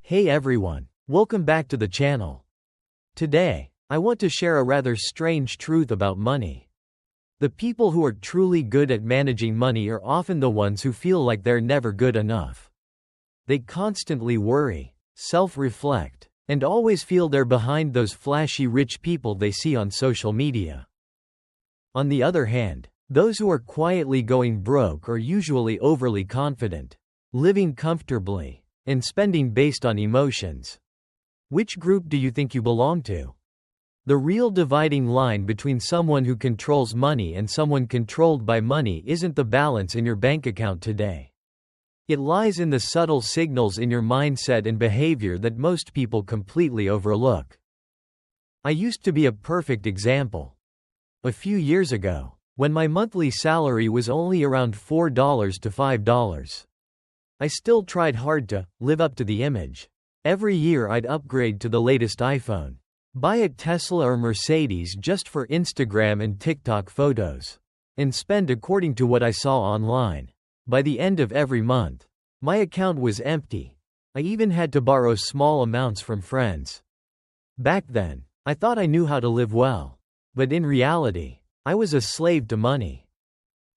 Hey everyone, welcome back to the channel. Today, I want to share a rather strange truth about money. The people who are truly good at managing money are often the ones who feel like they're never good enough. They constantly worry, self-reflect, and always feel they're behind those flashy rich people they see on social media. On the other hand, those who are quietly going broke are usually overly confident, living comfortably, and spending based on emotions. Which group do you think you belong to? The real dividing line between someone who controls money and someone controlled by money isn't the balance in your bank account today. It lies in the subtle signals in your mindset and behavior that most people completely overlook. I used to be a perfect example. A few years ago, when my monthly salary was only around $4 to $5. I still tried hard to live up to the image. Every year I'd upgrade to the latest iPhone, buy a Tesla or Mercedes just for Instagram and TikTok photos, and spend according to what I saw online. By the end of every month, my account was empty. I even had to borrow small amounts from friends. Back then, I thought I knew how to live well. But in reality, I was a slave to money.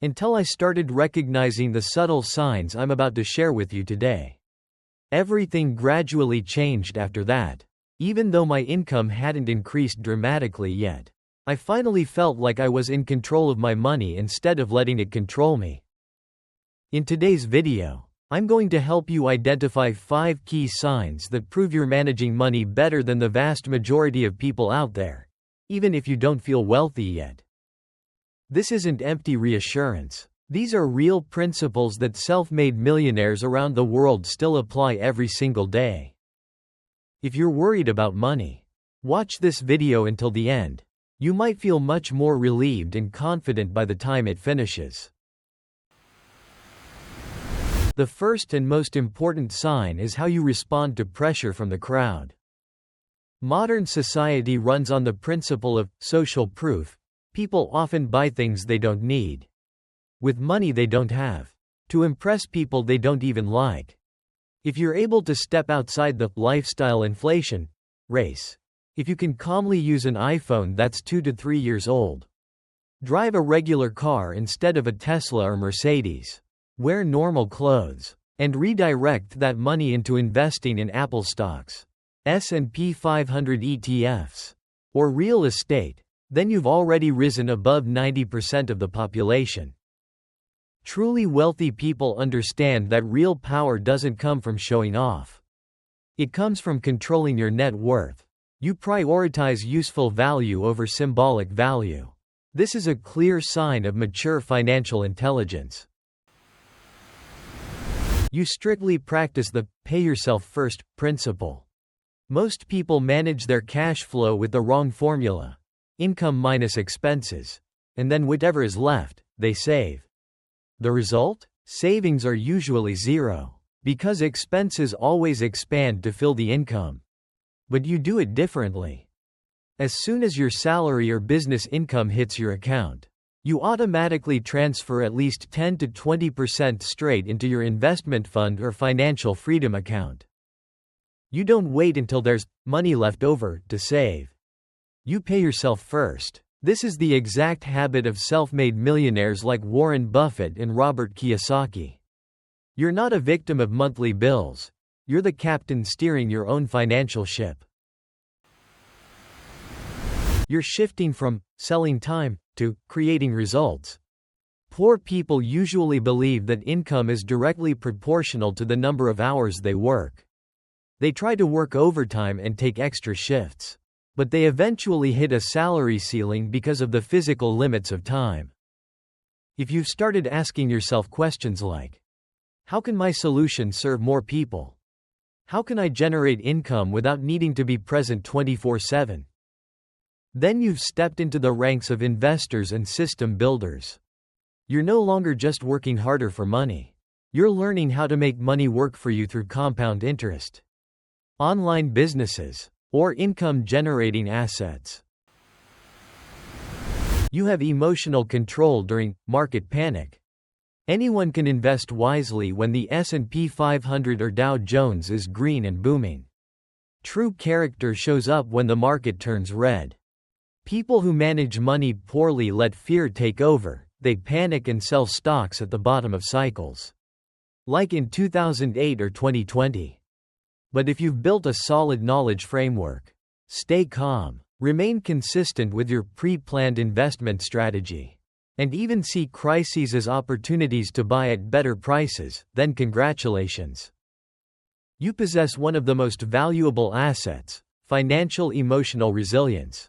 Until I started recognizing the subtle signs I'm about to share with you today. Everything gradually changed after that. Even though my income hadn't increased dramatically yet, I finally felt like I was in control of my money instead of letting it control me. In today's video, I'm going to help you identify 5 key signs that prove you're managing money better than the vast majority of people out there, even if you don't feel wealthy yet. This isn't empty reassurance. These are real principles that self-made millionaires around the world still apply every single day. If you're worried about money, watch this video until the end. You might feel much more relieved and confident by the time it finishes. The first and most important sign is how you respond to pressure from the crowd. Modern society runs on the principle of social proof. People often buy things they don't need, with money they don't have, to impress people they don't even like. If you're able to step outside the lifestyle inflation race, if you can calmly use an iPhone that's 2 to 3 years old, drive a regular car instead of a Tesla or Mercedes, wear normal clothes, and redirect that money into investing in Apple stocks, S&P 500 ETFs, or real estate, then you've already risen above 90% of the population. Truly wealthy people understand that real power doesn't come from showing off. It comes from controlling your net worth. You prioritize useful value over symbolic value. This is a clear sign of mature financial intelligence. You strictly practice the pay yourself first principle. Most people manage their cash flow with the wrong formula. Income minus expenses. And then whatever is left, they save. The result? Savings are usually zero, because expenses always expand to fill the income. But you do it differently. As soon as your salary or business income hits your account, you automatically transfer at least 10 to 20% straight into your investment fund or financial freedom account. You don't wait until there's money left over to save. You pay yourself first. This is the exact habit of self-made millionaires like Warren Buffett and Robert Kiyosaki. You're not a victim of monthly bills. You're the captain steering your own financial ship. You're shifting from selling time to creating results. Poor people usually believe that income is directly proportional to the number of hours they work. They try to work overtime and take extra shifts. But they eventually hit a salary ceiling because of the physical limits of time. If you've started asking yourself questions like, how can my solution serve more people? How can I generate income without needing to be present 24/7? Then you've stepped into the ranks of investors and system builders. You're no longer just working harder for money. You're learning how to make money work for you through compound interest, online businesses, or income-generating assets. You have emotional control during market panic. Anyone can invest wisely when the S&P 500 or Dow Jones is green and booming. True character shows up when the market turns red. People who manage money poorly let fear take over. They panic and sell stocks at the bottom of cycles, like in 2008 or 2020. But if you've built a solid knowledge framework, stay calm, remain consistent with your pre-planned investment strategy, and even see crises as opportunities to buy at better prices, then congratulations. You possess one of the most valuable assets: financial emotional resilience.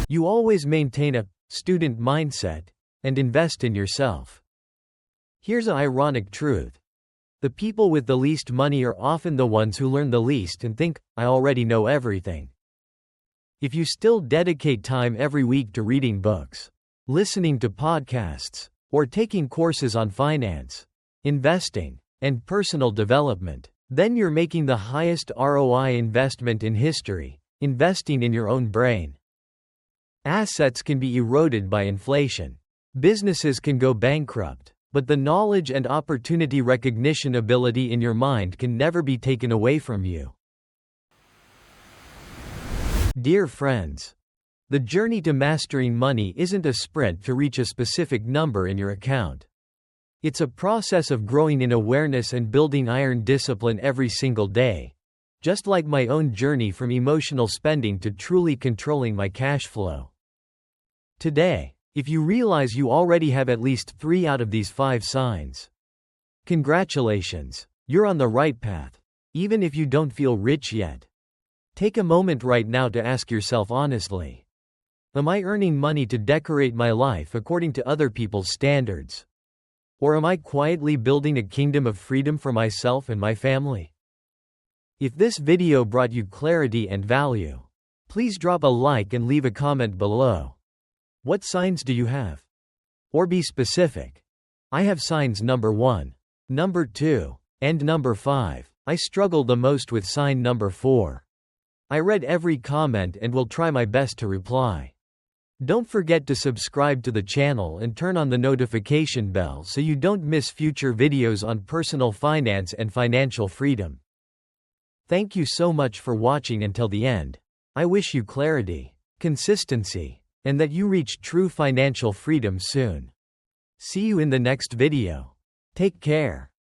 You always maintain a student mindset and invest in yourself. Here's an ironic truth. The people with the least money are often the ones who learn the least and think, I already know everything. If you still dedicate time every week to reading books, listening to podcasts, or taking courses on finance, investing, and personal development, then you're making the highest ROI investment in history, investing in your own brain. Assets can be eroded by inflation. Businesses can go bankrupt, but the knowledge and opportunity recognition ability in your mind can never be taken away from you. Dear friends, the journey to mastering money isn't a sprint to reach a specific number in your account. It's a process of growing in awareness and building iron discipline every single day, just like my own journey from emotional spending to truly controlling my cash flow. Today, if you realize you already have at least 3 out of these 5 signs, congratulations, you're on the right path, even if you don't feel rich yet. Take a moment right now to ask yourself honestly, am I earning money to decorate my life according to other people's standards? Or am I quietly building a kingdom of freedom for myself and my family? If this video brought you clarity and value, please drop a like and leave a comment below. What signs do you have? Or be specific. I have signs number 1, number 2, and number 5. I struggle the most with sign number 4. I read every comment and will try my best to reply. Don't forget to subscribe to the channel and turn on the notification bell so you don't miss future videos on personal finance and financial freedom. Thank you so much for watching until the end. I wish you clarity, consistency, and that you reach true financial freedom soon. See you in the next video. Take care.